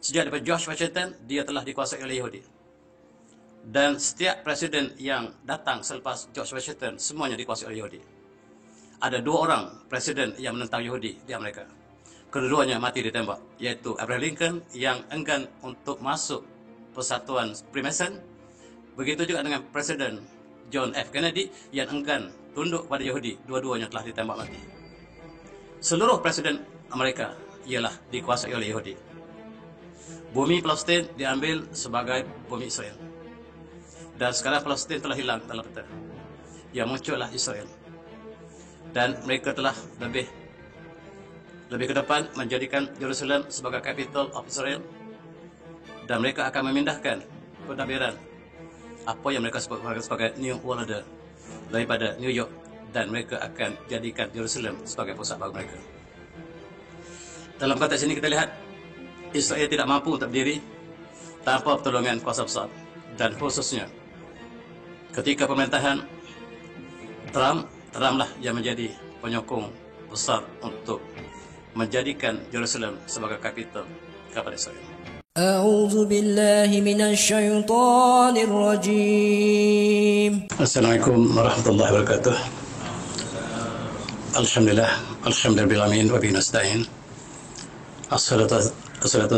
Sejak daripada George Washington, dia telah dikuasai oleh Yahudi. Dan setiap presiden yang datang selepas George Washington, semuanya dikuasai oleh Yahudi. Ada 2 orang presiden yang menentang Yahudi di Amerika. Kedua-duanya mati ditembak, yaitu Abraham Lincoln yang enggan untuk masuk Persatuan Freemason. Begitu juga dengan Presiden John F. Kennedy yang enggan tunduk pada Yahudi. Dua-duanya telah ditembak mati. Seluruh presiden Amerika ialah dikuasai oleh Yahudi. Bumi Palestin diambil sebagai bumi Israel. Dan sekarang Palestin telah hilang dalam peta. Yang muncullah Israel. Dan mereka telah lebih ke depan menjadikan Jerusalem sebagai capital of Israel. Dan mereka akan memindahkan pentadbiran apa yang mereka sebut sebagai New World Order daripada New York, dan mereka akan jadikan Jerusalem sebagai pusat bagi mereka. Dalam konteks ini kita lihat Israel tidak mampu untuk berdiri tanpa pertolongan kuasa besar, dan khususnya ketika pemerintahan Trumplah yang menjadi penyokong besar untuk menjadikan Jerusalem sebagai kapital kepada Israel. أعوذ بالله من الشيطان الرجيم. Assalamualaikum warahmatullahi wabarakatuh. Alhamdulillah, alhamdulillah wa bihi nasta'in. Assalatu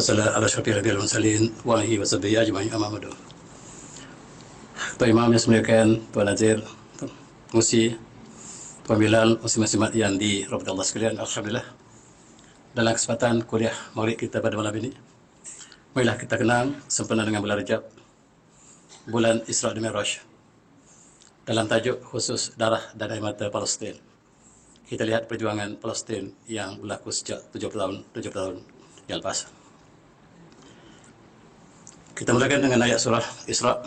wassalamu ala asyrafil anbiya'i wal mursalin wa alihi wa sahbihi ajma'in, amma ba'du. Tuan Imam yang semuliakan, Tuan Nazir, Musi, Tuan Bilal, muslim-muslimat yang dirahmati Allah sekalian, alhamdulillah. Dalam kesempatan kuliah maghrib kita pada malam ini, marilah kita kenang sempena dengan bulan Rajab, bulan Isra dan Mi'raj. Dalam tajuk khusus darah dan air mata Palestin, kita lihat perjuangan Palestin yang berlaku sejak 70 tahun yang lepas. Kita mulakan dengan ayat surah Isra.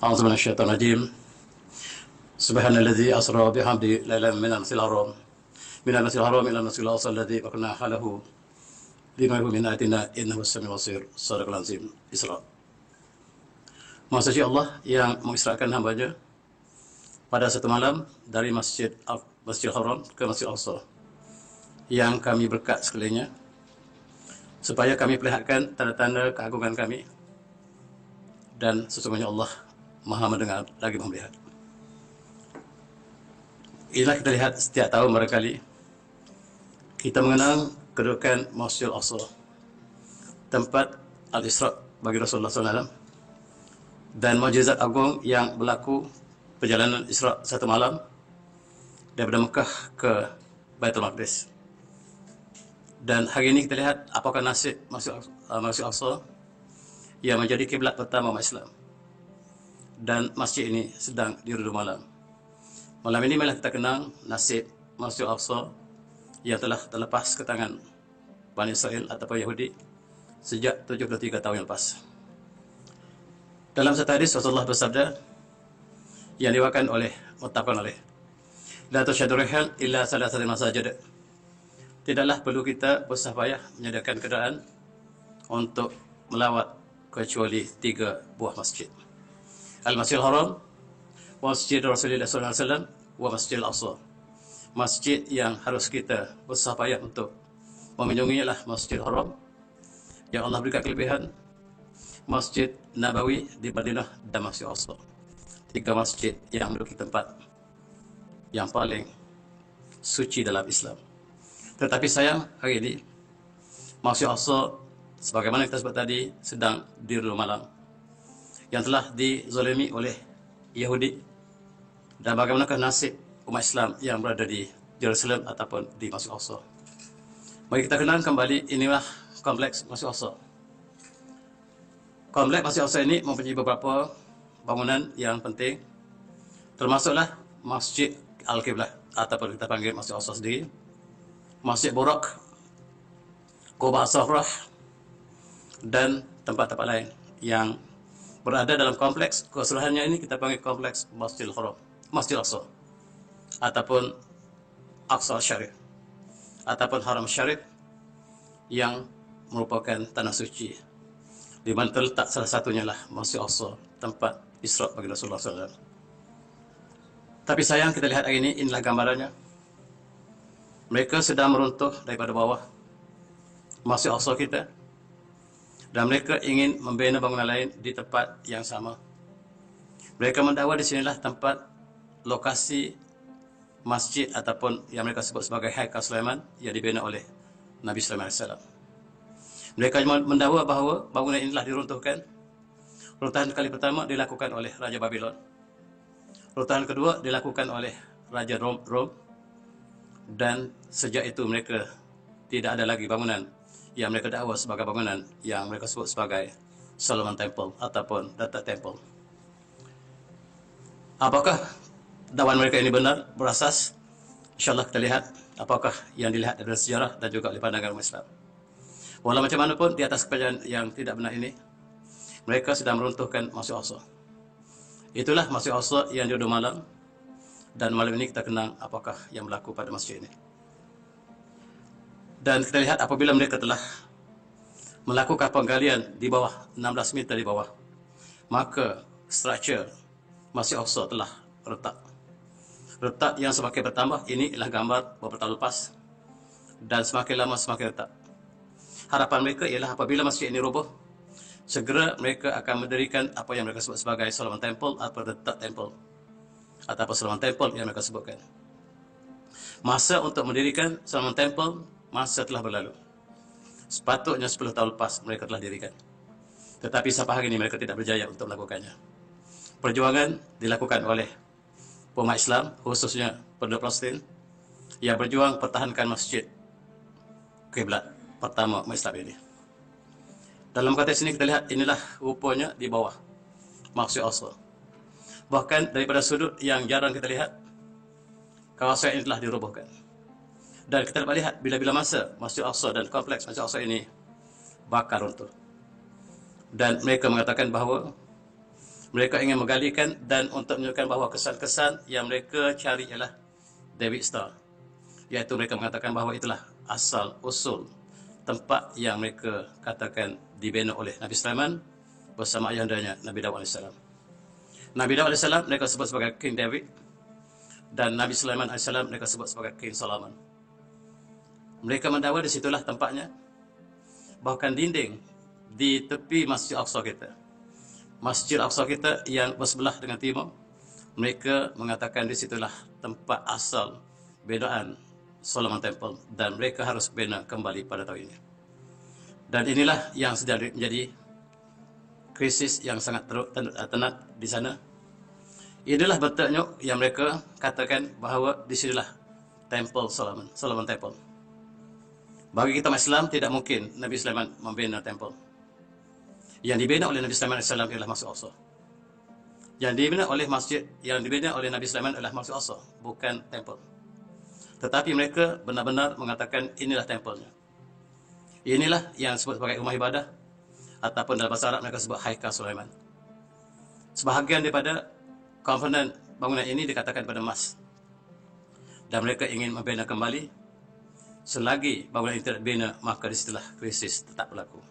A'udzu billahi minasyaitonir rajim. Subhanallazi asra bihamdi lailan minal masjidil haram ila al-masjidil aqsa alladzi barakna halahu linahu min ayatina innahu as-sami'ul basir. Shadaqal azim. Isra. Maha suci Allah yang mengisrakan hamba-Nya pada satu malam dari Masjidil Haram ke Masjidil Aqsa, yang kami berkat sekelilingnya supaya kami perlihatkan tanda-tanda keagungan kami, dan sesungguhnya Allah Maha mendengar lagi Maha melihat. Inilah kita lihat setiap tahun barangkali kita mengenang kedudukan Masjidil Aqsa, tempat Al-Isra bagi Rasulullah SAW, dan mukjizat agung yang berlaku perjalanan Isra satu malam daripada Mekah ke Baitul Maqdis. Dan hari ini kita lihat apakah nasib Masjid Aqsa yang menjadi kiblat pertama umat Islam, dan masjid ini sedang dirudu malam. Malam ini malah kita kenang nasib Masjid Aqsa yang telah terlepas ke tangan Bani Israel ataupun Yahudi sejak 73 tahun yang lepas. Dalam satu hadis Rasulullah bersabda yang diwakilkan oleh muttafaqun alaih, la tusyaddu rihal illa salasatil masajid. Tidaklah perlu kita bersusah payah menyediakan kenderaan untuk melawat kecuali 3 buah masjid. Al-Masjidil Haram, Masjid Rasulullah SAW, wa Masjidil Aqsa. Masjid yang harus kita bersusah payah untuk mengunjungi ialah Masjidil Haram, yang Allah berikan kelebihan, Masjid Nabawi di Madinah, dan Masjid Aqsa. 3 masjid yang menduduki tempat yang paling suci dalam Islam. Tetapi sayang, hari ini Masjid Aqsa, sebagaimana kita sebut tadi, sedang dirudu malam, yang telah dizalimi oleh Yahudi. Dan bagaimanakah nasib umat Islam yang berada di Jerusalem ataupun di Masjid Aqsa? Mari kita kenal kembali, inilah kompleks Masjid Aqsa. Kompleks Masjid Aqsa ini mempunyai beberapa bangunan yang penting, termasuklah Masjid Al-Qiblah ataupun kita panggil Masjid Aqsa sendiri, Masjid Burak, Quba Safrah, dan tempat-tempat lain yang berada dalam kompleks. Keseluruhannya ini kita panggil kompleks Masjidil Haram, Masjid Aqsa, ataupun Aqsa Syarif, ataupun Haram Syarif, yang merupakan tanah suci, di mana terletak salah satunya lah Masjid Aqsa, tempat Isra bagi Rasulullah SAW. Tapi sayang, kita lihat hari ini, inilah gambarannya. Mereka sedang meruntuh daripada bawah Masjid Aqsa kita, dan mereka ingin membina bangunan lain di tempat yang sama. Mereka mendakwa di sinilah tempat lokasi masjid ataupun yang mereka sebut sebagai Haikal Sulaiman yang dibina oleh Nabi Sulaiman AS. Mereka mendakwa bahawa bangunan inilah diruntuhkan. Runtuhan kali pertama dilakukan oleh Raja Babylon. Runtuhan kedua dilakukan oleh Raja Rom. Dan sejak itu mereka tidak ada lagi bangunan yang mereka dakwa sebagai bangunan yang mereka sebut sebagai Solomon Temple ataupun Data Temple. Apakah dakwaan mereka ini benar, berasas? InsyaAllah kita lihat apakah yang dilihat dari sejarah dan juga oleh pandangan umat Islam. Walau macam mana pun, di atas kepercayaan yang tidak benar ini, mereka sedang meruntuhkan Masjid Al-Aqsa. Itulah Masjid Al-Aqsa yang jodoh malam, dan malam ini kita kenang apakah yang berlaku pada masjid ini. Dan kita lihat apabila mereka telah melakukan penggalian di bawah, 16 meter di bawah, maka struktur Masjid Al-Aqsa telah retak. Retak yang semakin bertambah, ini ialah gambar beberapa tahun lepas, dan semakin lama semakin retak. Harapan mereka ialah apabila masjid ini roboh, segera mereka akan mendirikan apa yang mereka sebut sebagai Solomon Temple atau The Third Temple, ataupun Solomon Temple yang mereka sebutkan. Masa untuk mendirikan Solomon Temple, masa telah berlalu. Sepatutnya 10 tahun lepas mereka telah dirikan. Tetapi sampai hari ini mereka tidak berjaya untuk melakukannya. Perjuangan dilakukan oleh umat Islam, khususnya penduduk Palestin, yang berjuang pertahankan masjid kiblat pertama umat Islam ini. Dalam konteks ini kita lihat inilah rupanya di bawah Masjid Al-Aqsa. Bahkan daripada sudut yang jarang kita lihat, kawasan ini telah dirobohkan. Dan kita dapat lihat bila-bila masa Masjid Al-Aqsa dan kompleks Masjid Al-Aqsa ini bakar runtuh. Dan mereka mengatakan bahawa mereka ingin menggalikan dan untuk menunjukkan bahawa kesan-kesan yang mereka cari ialah David Star. Iaitu mereka mengatakan bahawa itulah asal usul tempat yang mereka katakan dibina oleh Nabi Sulaiman bersama ayahandanya Nabi Daud AS. Nabi Daud AS mereka sebut sebagai King David, dan Nabi Sulaiman AS mereka sebut sebagai King Solomon. Mereka mendakwa di situlah tempatnya. Bahkan dinding di tepi Masjid Al-Aqsa kita, Masjid Al-Aqsa kita yang bersebelah dengan timur, mereka mengatakan di situlah tempat asal binaan Solomon Temple, dan mereka harus bina kembali pada tahun ini. Dan inilah yang sedang menjadi krisis yang sangat tenat di sana. Inilah bentuknya yang mereka katakan bahawa di sinilah Temple Solomon Temple. Bagi kita Islam tidak mungkin Nabi Sulaiman membina temple. Yang dibina oleh Nabi Sulaiman AS ialah Masjid Al-Aqsa. Yang dibina oleh Nabi Sulaiman adalah Masjid Al-Aqsa, bukan temple. Tetapi mereka benar-benar mengatakan inilah tempelnya. Inilah yang disebut sebagai rumah ibadah, ataupun dalam bahasa Arab mereka sebut Haikal Sulaiman. Sebahagian daripada komponen bangunan ini dikatakan pada emas. Dan mereka ingin membina kembali. Selagi bangunan ini tidak dibina, maka disitulah krisis tetap berlaku.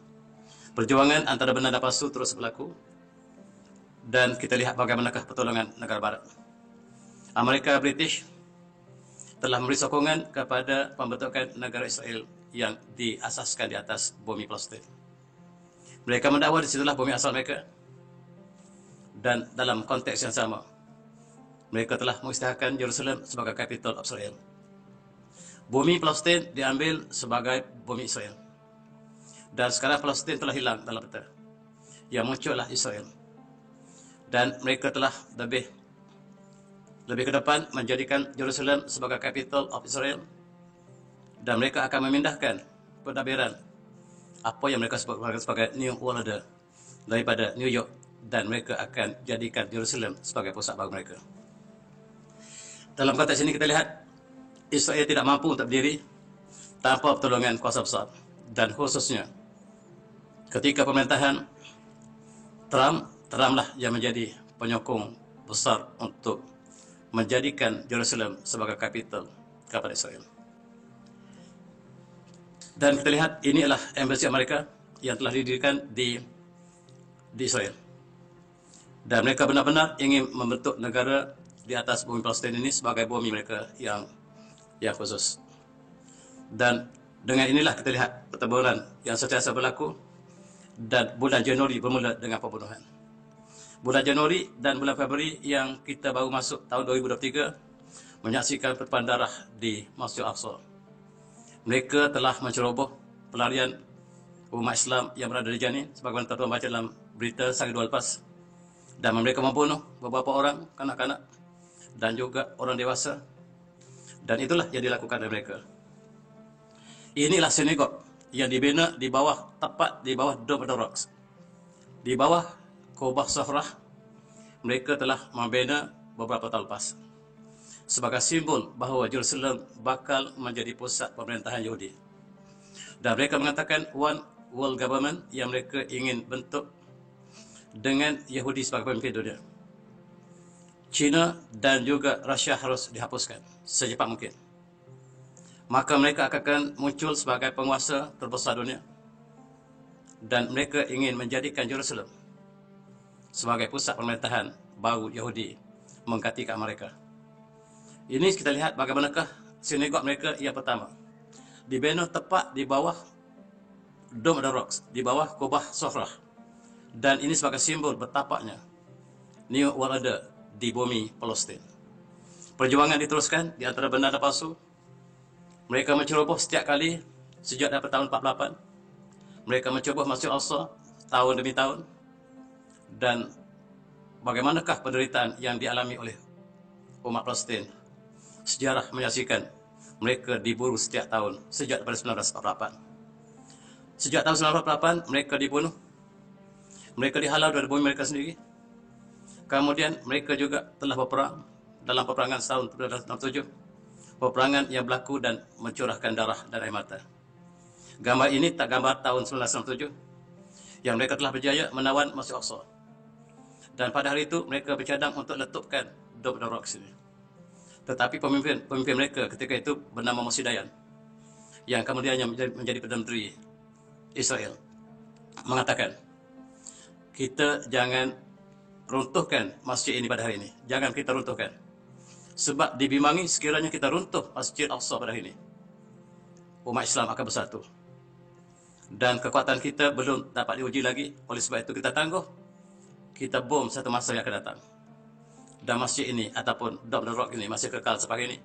Perjuangan antara benar dan palsu terus berlaku. Dan kita lihat bagaimanakah pertolongan negara barat. Amerika British telah memberi sokongan kepada pembentukan negara Israel yang diasaskan di atas bumi Palestin. Mereka mendakwa di situlah bumi asal mereka. Dan dalam konteks yang sama, mereka telah mengisytiharkan Jerusalem sebagai capital of Israel. Bumi Palestin diambil sebagai bumi Israel. Dan sekarang Palestin telah hilang dalam peta. Yang muncullah Israel. Dan mereka telah lebih ke depan menjadikan Jerusalem sebagai capital of Israel. Dan mereka akan memindahkan pentadbiran apa yang mereka sebut sebagai New World Order daripada New York, dan mereka akan jadikan Jerusalem sebagai pusat baru mereka. Dalam konteks ini kita lihat Israel tidak mampu untuk berdiri tanpa pertolongan kuasa besar, dan khususnya ketika pemerintahan Trumplah yang menjadi penyokong besar untuk menjadikan Jerusalem sebagai capital kepada Israel. Dan kita lihat ini adalah embassy Amerika yang telah didirikan di Israel. Dan mereka benar-benar ingin membentuk negara di atas bumi Palestin ini sebagai bumi mereka yang khusus. Dan dengan inilah kita lihat pertempuran yang sentiasa berlaku Dan bulan Januari bermula dengan pembunuhan. Bulan Januari dan bulan Februari yang kita baru masuk tahun 2023 menyaksikan pertumpahan darah di Masjid Al-Aqsa. Mereka telah menceroboh pelarian umat Islam yang berada di Janin sebagaimana tuan-tuan baca dalam berita sehari dua lepas, dan mereka membunuh beberapa orang kanak-kanak dan juga orang dewasa, dan itulah yang dilakukan oleh mereka. Inilah sinagog yang dibina di bawah, tepat di bawah Dome of the Rocks, di bawah Kubah Safrah. Mereka telah membina beberapa tahun lepas sebagai simbol bahawa Jerusalem bakal menjadi pusat pemerintahan Yahudi. Dan mereka mengatakan One World Government yang mereka ingin bentuk dengan Yahudi sebagai pemimpin dunia. China dan juga Rusia harus dihapuskan secepat mungkin. Maka mereka akan muncul sebagai penguasa terbesar dunia. Dan mereka ingin menjadikan Jerusalem sebagai pusat pemerintahan baru Yahudi menggantikan mereka. Ini kita lihat bagaimanakah sinagog mereka yang pertama dibina tepat di bawah Dome of the Rocks, di bawah Kubah Safrah. Dan ini sebagai simbol betapanya New World Order di bumi Palestin. Perjuangan diteruskan di antara benar dan palsu. Mereka menceroboh setiap kali sejak daripada tahun 48. Mereka menceroboh Masjid Al-Aqsa tahun demi tahun. Dan bagaimanakah penderitaan yang dialami oleh umat Palestin? Sejarah menyaksikan mereka diburu setiap tahun sejak daripada 1948. Sejak tahun 1948 mereka dibunuh. Mereka dihalau dari bumi mereka sendiri. Kemudian mereka juga telah berperang dalam peperangan tahun 1967. Peperangan yang berlaku dan mencurahkan darah dan air mata. Gambar ini tak gambar tahun 1967 yang mereka telah berjaya menawan Masjid Al-Aqsa. Dan pada hari itu mereka bercadang untuk letupkan Dome of the Rocks ini. Tetapi pemimpin mereka ketika itu bernama Moshe Dayan, yang kemudiannya menjadi Perdana Menteri Israel, mengatakan, kita jangan runtuhkan masjid ini pada hari ini. Jangan kita runtuhkan. Sebab dibimbang sekiranya kita runtuh Masjid Al-Aqsa pada hari ini, umat Islam akan bersatu. Dan kekuatan kita belum dapat diuji lagi. Oleh sebab itu kita tangguh, kita bom satu masa yang akan datang. Dan masjid ini ataupun Dome of the Rock ini masih kekal seperti ini.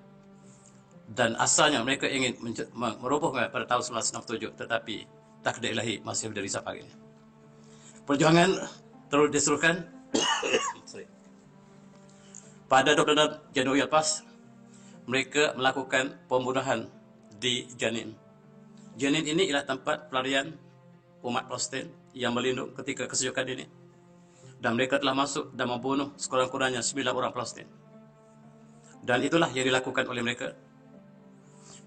Dan asalnya mereka ingin merobohnya pada tahun 1967, tetapi takdir ilahi masih berdiri sampai ini. Perjuangan terus diserukan. Pada 26 Januari lepas, mereka melakukan pembunuhan di Janin. Janin ini ialah tempat pelarian umat Palestin yang berlindung ketika kesejukan ini. Dan mereka telah masuk dan membunuh sekurang-kurangnya 9 orang Palestin. Dan itulah yang dilakukan oleh mereka.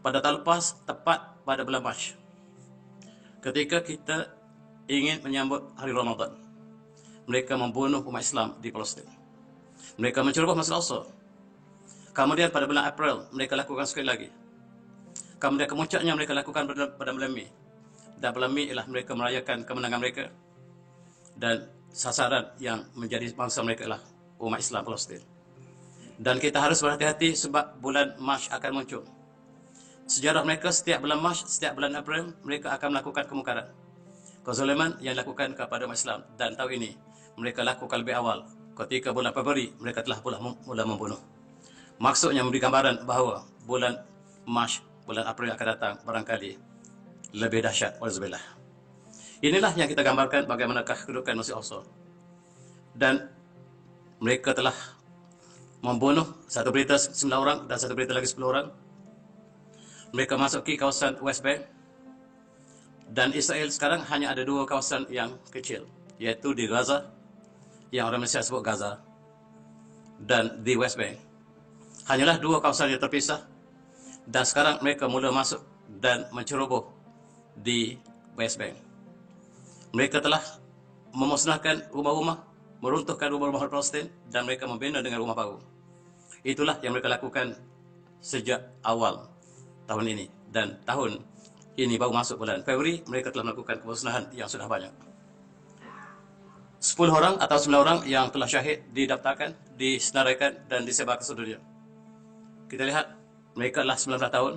Pada tahun lepas, tepat pada bulan Mac, ketika kita ingin menyambut hari Ramadan, mereka membunuh umat Islam di Palestin. Mereka menceroboh Masjid Al-Aqsa. Kemudian pada bulan April, mereka lakukan sekali lagi. Kemudian kemuncaknya mereka lakukan pada bulan Mei. Dan bulan Mei ialah mereka merayakan kemenangan mereka. Dan sasaran yang menjadi bangsa mereka ialah umat Islam Palestin. Dan kita harus berhati-hati sebab bulan Mac akan muncul. Sejarah mereka setiap bulan Mac, setiap bulan April, mereka akan melakukan kemungkaran, kezaliman yang dilakukan kepada umat Islam. Dan tahun ini mereka lakukan lebih awal. Ketika bulan Februari, mereka telah mula membunuh. Maksudnya memberi gambaran bahawa bulan Mac, bulan April akan datang barangkali lebih dahsyat. Walhamdulillah. Inilah yang kita gambarkan bagaimanakah kedudukan Masjid Al-Aqsa. Dan mereka telah membunuh satu berita 9 orang dan satu berita lagi 10 orang. Mereka masuki kawasan West Bank. Dan Israel sekarang hanya ada 2 kawasan yang kecil, yaitu di Gaza, yang orang Malaysia sebut Gaza, dan di West Bank. Hanyalah 2 kawasan yang terpisah. Dan sekarang mereka mula masuk dan menceroboh di West Bank. Mereka telah memusnahkan rumah-rumah, meruntuhkan rumah-rumah Palestin, dan mereka membina dengan rumah baru. Itulah yang mereka lakukan sejak awal tahun ini. Dan tahun ini baru masuk bulan Februari, mereka telah melakukan kemusnahan yang sudah banyak. 10 orang atau 9 orang yang telah syahid didaftarkan, disenaraikan dan disebar ke seluruh dunia. Kita lihat, mereka adalah 19 tahun,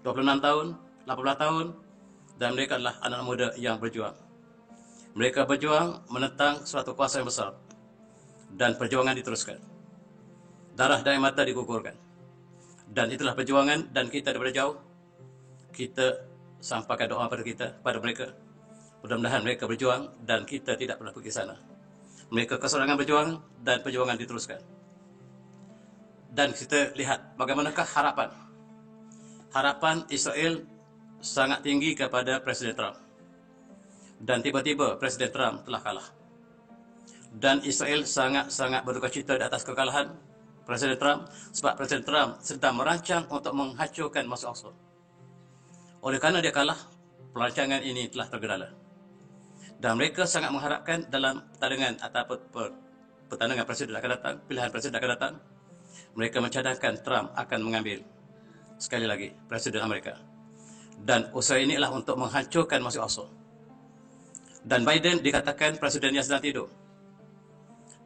26 tahun, 18 tahun, dan mereka adalah anak muda yang berjuang. Mereka berjuang menentang suatu kuasa yang besar dan perjuangan diteruskan. Darah dan air mata digugurkan. Dan itulah perjuangan, dan kita daripada jauh kita sampaikan doa pada mereka. Mudah-mudahan mereka berjuang dan kita tidak pernah pergi sana. Mereka keseorangan berjuang dan perjuangan diteruskan. Dan kita lihat bagaimanakah harapan Israel sangat tinggi kepada Presiden Trump. Dan tiba-tiba Presiden Trump telah kalah. Dan Israel sangat-sangat berduka cita di atas kekalahan Presiden Trump, sebab Presiden Trump sedang merancang untuk menghancurkan Masjid Al-Aqsa. Oleh kerana dia kalah, perancangan ini telah tergedala. Dan mereka sangat mengharapkan dalam pertandingan ataupun pertandingan presiden akan datang, pilihan presiden akan datang, mereka mencadangkan Trump akan mengambil sekali lagi Presiden Amerika. Dan usaha ini adalah untuk menghancurkan Masjid Al-Aqsa. Dan Biden dikatakan presiden yang sedang tidur.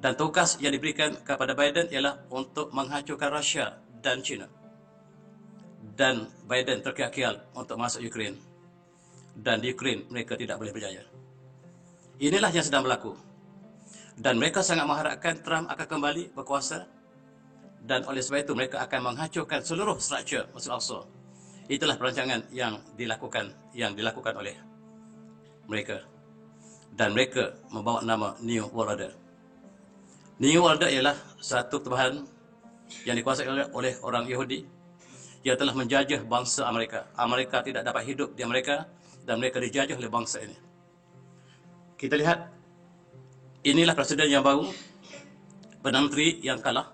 Dan tugas yang diberikan kepada Biden ialah untuk menghancurkan Rusia dan China. Dan Biden terkial-kial untuk masuk Ukraine. Dan di Ukraine mereka tidak boleh berjaya. Inilah yang sedang berlaku. Dan mereka sangat mengharapkan Trump akan kembali berkuasa. Dan oleh sebab itu mereka akan menghancurkan seluruh struktur Masjid Al-Aqsa. Itulah perancangan yang dilakukan oleh mereka. Dan mereka membawa nama New World Order. New World Order ialah satu tubuhan yang dikuasai oleh orang Yahudi yang telah menjajah bangsa Amerika. Amerika tidak dapat hidup di Amerika dan mereka dijajah oleh bangsa ini. Kita lihat, inilah presiden yang baru, Perdana Menteri yang kalah.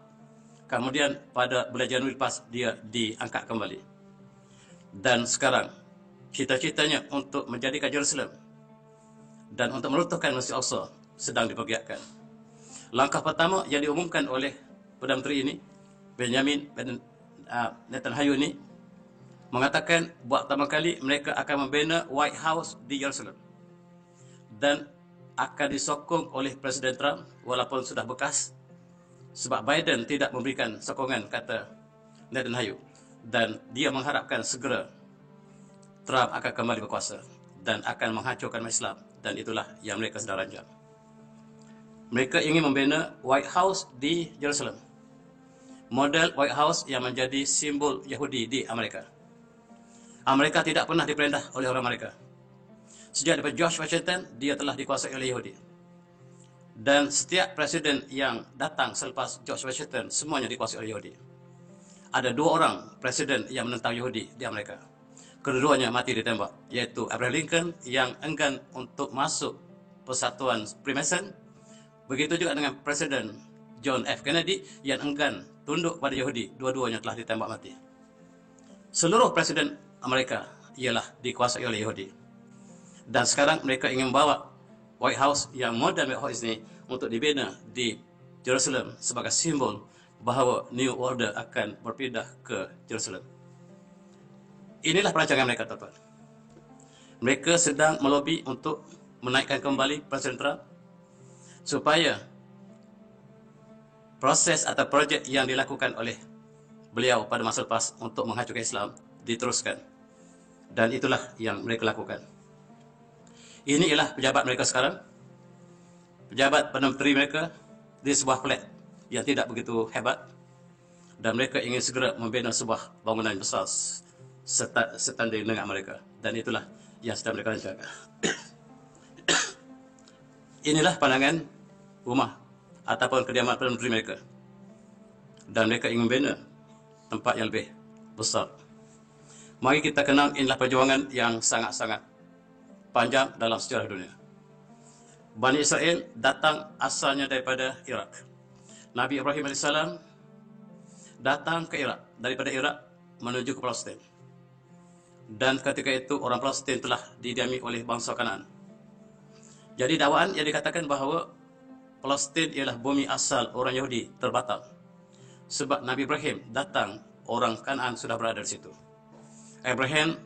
Kemudian pada bulan Januari lepas dia diangkat kembali. Dan sekarang cita-citanya untuk menjadikan Jerusalem dan untuk meruntuhkan Masjid Al-Aqsa sedang dipergiatkan. Langkah pertama yang diumumkan oleh Perdana Menteri ini, Benjamin Netanyahu ini, mengatakan buat pertama kali mereka akan membina White House di Jerusalem. Dan akan disokong oleh Presiden Trump walaupun sudah bekas, sebab Biden tidak memberikan sokongan, kata Netanyahu. Dan dia mengharapkan segera Trump akan kembali berkuasa dan akan menghancurkan Islam. Dan itulah yang mereka sedang rancang. Mereka ingin membina White House di Jerusalem. Model White House yang menjadi simbol Yahudi di Amerika. Amerika tidak pernah diperintah oleh orang Amerika. Sejak daripada George Washington, dia telah dikuasai oleh Yahudi. Dan setiap presiden yang datang selepas George Washington, semuanya dikuasai oleh Yahudi. Ada 2 orang presiden yang menentang Yahudi di Amerika. Kedua-duanya mati ditembak, iaitu Abraham Lincoln yang enggan untuk masuk Persatuan Freemason. Begitu juga dengan Presiden John F. Kennedy yang enggan tunduk pada Yahudi. Dua-duanya telah ditembak mati. Seluruh presiden Amerika ialah dikuasai oleh Yahudi. Dan sekarang mereka ingin membawa White House yang modern White House ini untuk dibina di Jerusalem sebagai simbol bahawa New Order akan berpindah ke Jerusalem. Inilah perancangan mereka, tuan-tuan. Mereka sedang melobi untuk menaikkan kembali Presiden Trump supaya proses atau projek yang dilakukan oleh beliau pada masa lepas untuk menghancurkan Islam diteruskan. Dan itulah yang mereka lakukan. Ini ialah pejabat mereka sekarang. Pejabat Perdana Menteri mereka di sebuah flat yang tidak begitu hebat. Dan mereka ingin segera membina sebuah bangunan besar setanding dengan mereka. Dan itulah yang sedang mereka rancangkan. Inilah pandangan rumah ataupun kediaman Perdana Menteri mereka. Dan mereka ingin membina tempat yang lebih besar. Mari kita kenang, inilah perjuangan yang sangat-sangat panjang dalam sejarah dunia. Bani Israel datang asalnya daripada Iraq. Nabi Ibrahim AS datang ke Iraq, daripada Iraq menuju ke Palestin. Dan ketika itu orang Palestin telah didiami oleh bangsa Kanaan. Jadi dakwaan yang dikatakan bahawa Palestin ialah bumi asal orang Yahudi terbatal. Sebab Nabi Ibrahim datang, orang Kanaan sudah berada di situ. Abraham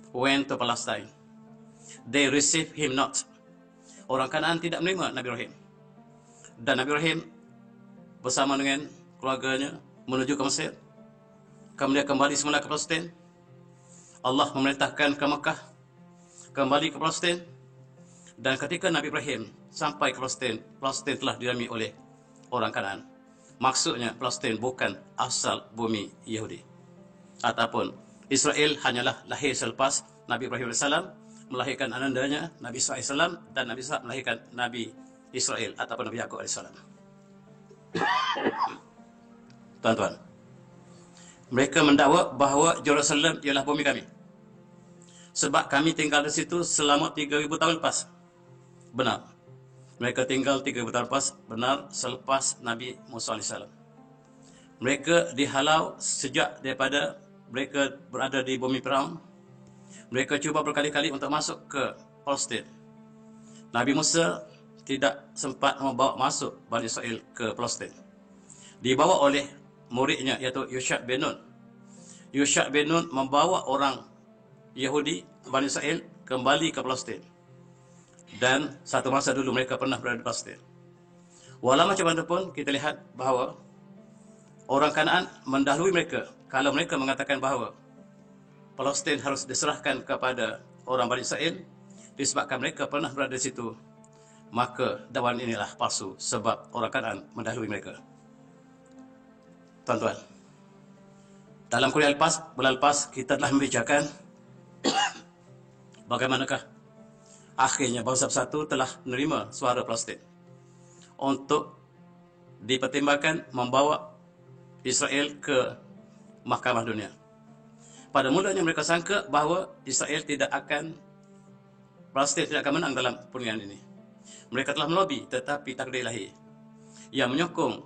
went to Palestine. They received him not. Orang Kanaan tidak menerima Nabi Ibrahim. Dan Nabi Ibrahim bersama dengan keluarganya menuju ke Mesir. Kemudian kembali semula ke Palestin. Allah memerintahkan ke Mekah, kembali ke Palestin. Dan ketika Nabi Ibrahim sampai ke Palestin, Palestin telah didiami oleh orang Kanaan. Maksudnya Palestin bukan asal bumi Yahudi. Ataupun Israel hanyalah lahir selepas Nabi Ibrahim AS melahirkan anandanya Nabi Isa AS, dan Nabi Isa melahirkan Nabi Israel ataupun Nabi Yakub AS. Tuan-tuan, mereka mendakwa bahawa Jerusalem ialah bumi kami, sebab kami tinggal di situ selama 3,000 tahun lepas. Benar. Mereka tinggal 3,000 tahun lepas, benar, selepas Nabi Musa AS. Mereka dihalau sejak daripada mereka berada di bumi Firaun. Mereka cuba berkali-kali untuk masuk ke Palestin. Nabi Musa tidak sempat membawa masuk Bani Israel ke Palestin. Dibawa oleh muridnya, iaitu Yusha bin Nun. Yusha bin Nun membawa orang Yahudi, Bani Israel, kembali ke Palestin. Dan satu masa dulu mereka pernah berada di Palestin. Walau macam mana pun, kita lihat bahawa orang Kanaan mendahului mereka. Kalau mereka mengatakan bahawa Palestin harus diserahkan kepada orang Bani Israel disebabkan mereka pernah berada di situ, maka dakwaan inilah palsu, sebab orang Kanaan mendahului mereka. Tuan-tuan, dalam kuliah bulan lepas kita telah membicarakan bagaimanakah akhirnya bangsa bersatu telah menerima suara Palestin untuk dipertimbangkan membawa Israel ke Mahkamah Dunia. Pada mulanya mereka sangka bahawa Palestin tidak akan menang dalam perundingan ini. Mereka telah melobi, tetapi takdir ilahi yang menyokong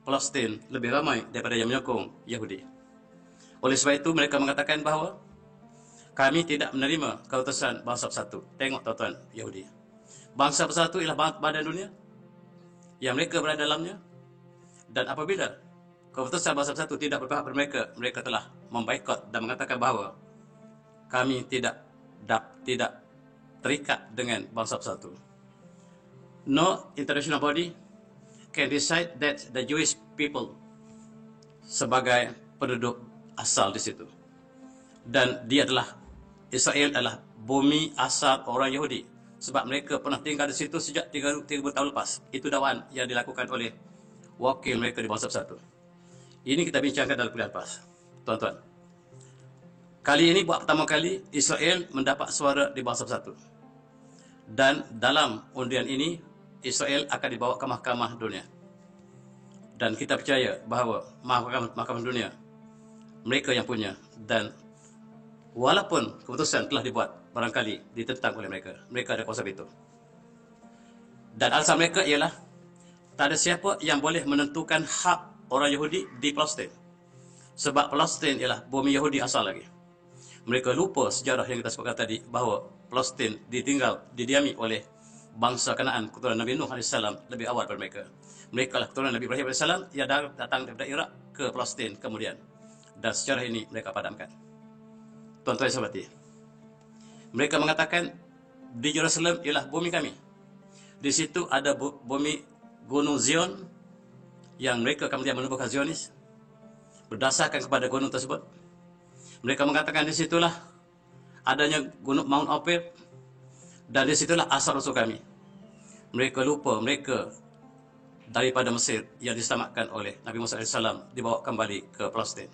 Palestin lebih ramai daripada yang menyokong Yahudi. Oleh sebab itu mereka mengatakan bahawa kami tidak menerima keputusan bangsa bersatu. Tengok tuan-tuan Yahudi. Bangsa bersatu ialah badan dunia yang mereka berada dalamnya. Dan apabila keputusan bangsa bersatu tidak berpihak pada mereka, mereka telah membaikot dan mengatakan bahawa kami tidak terikat dengan bangsa bersatu. No international body can decide that the Jewish people sebagai penduduk asal di situ. Dan Israel adalah bumi asal orang Yahudi, sebab mereka pernah tinggal di situ sejak 3,000 tahun lepas. Itu dakwaan yang dilakukan oleh wakil mereka di bangsa bersatu. Ini kita bincangkan dalam kuliah lepas. Tuan-tuan, kali ini buat pertama kali Israel mendapat suara di bangsa bersatu. Dan dalam undian ini Israel akan dibawa ke Mahkamah Dunia. Dan kita percaya bahawa Mahkamah Dunia mereka yang punya, dan walaupun keputusan telah dibuat, barangkali ditentang oleh mereka, mereka ada kuasa veto. Dan alasan mereka ialah tak ada siapa yang boleh menentukan hak orang Yahudi di Palestin, sebab Palestin ialah bumi Yahudi asal lagi. Mereka lupa sejarah yang kita sebutkan tadi, bahawa Palestin didiami oleh bangsa Kanaan, keturunan Nabi Nuh AS lebih awal daripada mereka. Mereka lah keturunan Nabi Ibrahim AS yang datang daripada Iraq ke Palestin kemudian. Dan sejarah ini mereka padamkan. Tuan-tuan yang sahabati, mereka mengatakan di Jerusalem ialah bumi kami. Di situ ada bumi Gunung Zion yang mereka kemudian menubuhkan Zionis berdasarkan kepada gunung tersebut. Mereka mengatakan di situlah adanya gunung Mount Ophir, dan di situlah asal usul kami. Mereka lupa mereka daripada Mesir yang diselamatkan oleh Nabi Musa AS dibawa kembali ke Palestin.